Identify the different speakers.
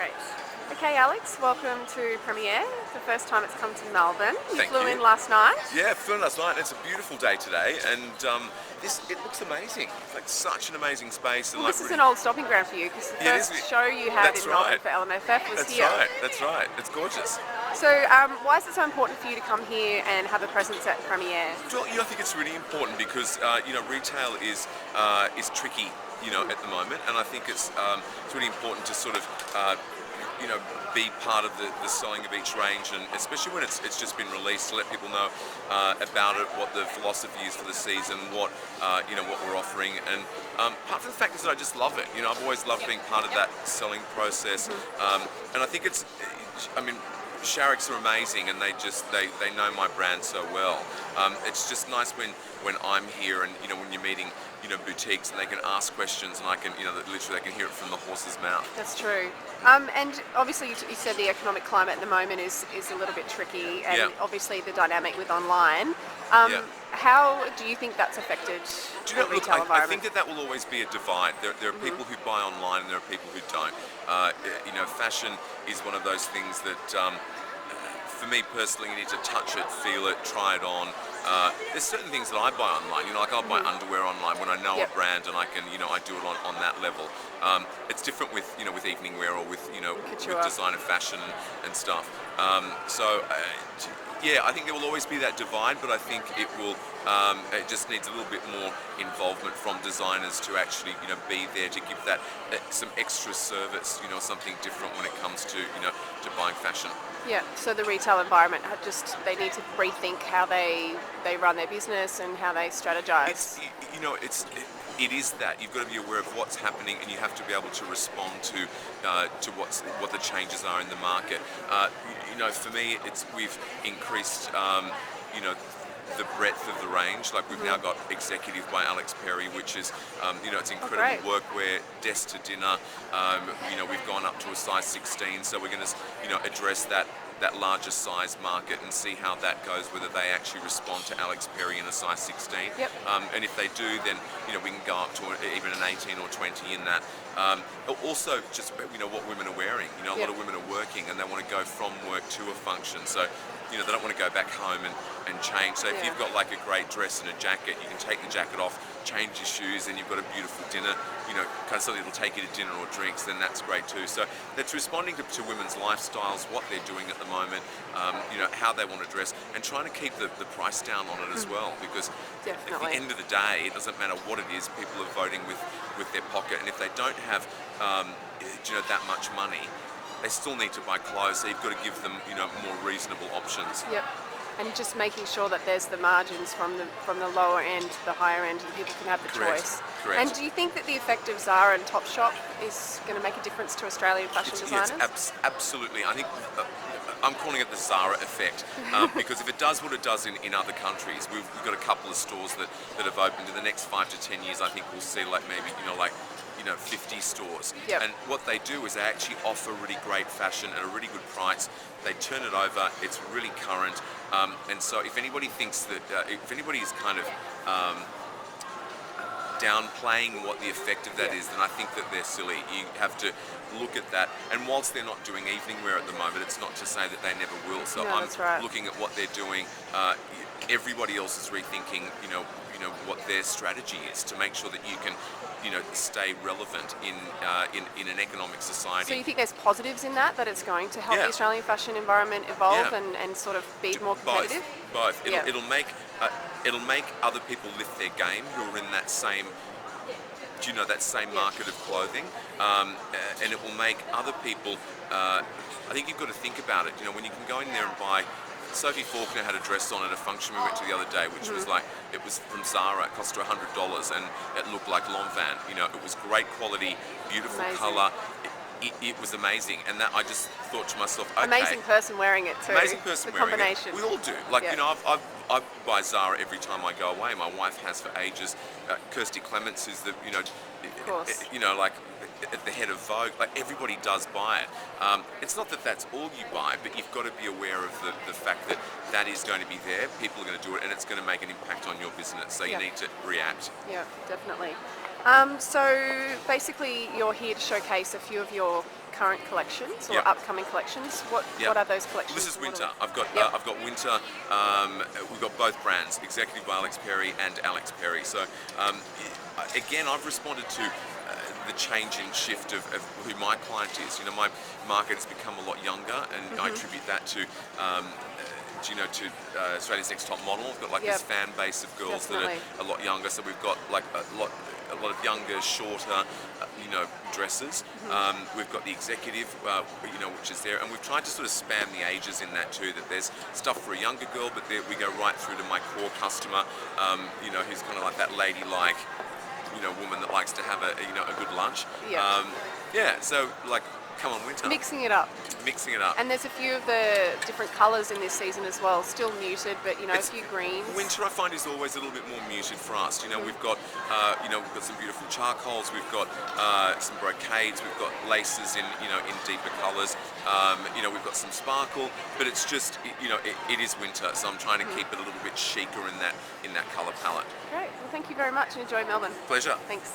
Speaker 1: Great. Okay, Alex, welcome to Premiere. It's the first time it's come to Melbourne. You
Speaker 2: Thank
Speaker 1: flew
Speaker 2: you.
Speaker 1: in last night.
Speaker 2: Yeah, flew in last night. It's a beautiful day today, and it looks amazing. It's like such an amazing space. And
Speaker 1: Well,
Speaker 2: like
Speaker 1: this is an old stopping ground for you because the
Speaker 2: Yeah, it
Speaker 1: first
Speaker 2: is.
Speaker 1: show you had
Speaker 2: That's
Speaker 1: in Melbourne
Speaker 2: right.
Speaker 1: for LMFF was
Speaker 2: That's
Speaker 1: here.
Speaker 2: right. That's right. It's gorgeous.
Speaker 1: So, why is it so important for you to come here and have a presence at Premiere?
Speaker 2: Well, I think it's really important because retail is tricky, at the moment, and I think it's really important to sort of be part of the selling of each range, and especially when it's just been released, to let people know about it, what the philosophy is for the season, what we're offering, and part of the fact is that I just love it. I've always loved being part of that selling process, and I think Sharrocks are amazing, and they know my brand so well. It's just nice when I'm here, and when you're meeting boutiques, and they can ask questions, and I can literally they can hear it from the horse's mouth.
Speaker 1: That's true. And obviously you said the economic climate at the moment is a little bit tricky, and obviously the dynamic with online. How do you think that's affected the retail environment?
Speaker 2: I think that will always be a divide. There are people who buy online, and there are people who don't. Fashion is one of those things that, for me personally, you need to touch it, feel it, try it on. There's certain things that I buy online. I'll buy underwear online when I know a brand, and I can, I do it on that level. It's different with evening wear, or with with designer fashion and stuff. I think there will always be that divide, but I think it will. It just needs a little bit more involvement from designers to actually, be there to give that some extra service, something different when it comes to, to buying fashion.
Speaker 1: Yeah. So the retail environment they need to rethink how they run their business and how they strategize.
Speaker 2: It is that you've got to be aware of what's happening, and you have to be able to respond to what the changes are in the market. For me, we've increased, the breadth of the range. Like we've now got Executive by Alex Perry, which is, it's incredible workwear, desk to dinner. We've gone up to a size 16, so we're going to, address that larger size market and see how that goes, whether they actually respond to Alex Perry in a size 16.
Speaker 1: Yep.
Speaker 2: And if they do, then we can go up to even an 18 or 20 in that. Also, just what women are wearing. A lot of women are working, and they want to go from work to a function. So they don't want to go back home and change. So if you've got like a great dress and a jacket, you can take the jacket off, change your shoes, and you've got a beautiful dinner, kind of something that'll take you to dinner or drinks, then that's great too. So that's responding to women's lifestyles, what they're doing at the moment, how they want to dress, and trying to keep the price down on it as well, because at the end of the day, it doesn't matter what it is, people are voting with their pocket, and if they don't have that much money, they still need to buy clothes, so you've got to give them more reasonable options.
Speaker 1: Yep. And just making sure that there's the margins from the lower end to the higher end, and people can have the choice.
Speaker 2: Correct.
Speaker 1: And do you think that the effect of Zara and Topshop is going to make a difference to Australian fashion designers?
Speaker 2: Yes, absolutely. I think I'm calling it the Zara Effect, because if it does what it does in other countries, we've got a couple of stores that have opened. In the next 5 to 10 years, I think we'll see maybe 50 stores.
Speaker 1: Yep.
Speaker 2: And what they do is they actually offer really great fashion at a really good price. They turn it over. It's really current. And so if anybody thinks that, if anybody is kind of downplaying what the effect of that is, then I think that they're silly. You have to look at that. And whilst they're not doing evening wear at the moment, it's not to say that they never will. So I'm looking at what they're doing. Everybody else is rethinking, what their strategy is to make sure that you can, stay relevant in an economic society.
Speaker 1: So you think there's positives in that it's going to help the Australian fashion environment evolve and sort of be more competitive?
Speaker 2: Both. It'll make other people lift their game who are in that same market of clothing, and it will make other people. I think you've got to think about it. When you can go in there and buy. Sophie Faulkner had a dress on at a function we went to the other day, which was it was from Zara. It cost her $100, and it looked like Lanvin. It was great quality, beautiful colour. It was amazing, and that I just thought to myself, okay,
Speaker 1: amazing person wearing it too.
Speaker 2: Amazing person
Speaker 1: the
Speaker 2: wearing
Speaker 1: combination.
Speaker 2: it. We all do. I buy Zara every time I go away. My wife has for ages. Kirsty Clements is the at the head of Vogue. Like everybody does buy it. It's not that that's all you buy, but you've got to be aware of the fact that is going to be there. People are going to do it, and it's going to make an impact on your business. So you need to react.
Speaker 1: Yeah, definitely. So basically, you're here to showcase a few of your current collections or
Speaker 2: Yep.
Speaker 1: upcoming collections. What are those collections?
Speaker 2: Well, this is
Speaker 1: and what
Speaker 2: winter.
Speaker 1: Yep.
Speaker 2: I've got winter. We've got both brands, Executive by Alex Perry and Alex Perry. So again, I've responded to the change in shift of who my client is. You know, my market has become a lot younger, and I attribute that to. To Australia's Next Top Model. We've got like
Speaker 1: Yep.
Speaker 2: this fan base of girls
Speaker 1: Definitely.
Speaker 2: that are a lot younger. So we've got like a lot of younger, shorter, dresses. We've got the executive, which is there, and we've tried to sort of spam the ages in that too. That there's stuff for a younger girl, but there we go right through to my core customer, who's kind of like that ladylike, woman that likes to have a good lunch.
Speaker 1: Yeah.
Speaker 2: So like, come on, winter.
Speaker 1: Mixing it up.
Speaker 2: Mixing it up.
Speaker 1: And there's a few of the different colours in this season as well. Still muted, but a few greens.
Speaker 2: Winter, I find, is always a little bit more muted for us. We've got, we've got some beautiful charcoals. We've got some brocades. We've got laces in deeper colours. We've got some sparkle, but it's just, it is winter, so I'm trying to keep it a little bit chicer in that colour palette.
Speaker 1: Great. Well, thank you very much, and enjoy Melbourne.
Speaker 2: Pleasure.
Speaker 1: Thanks.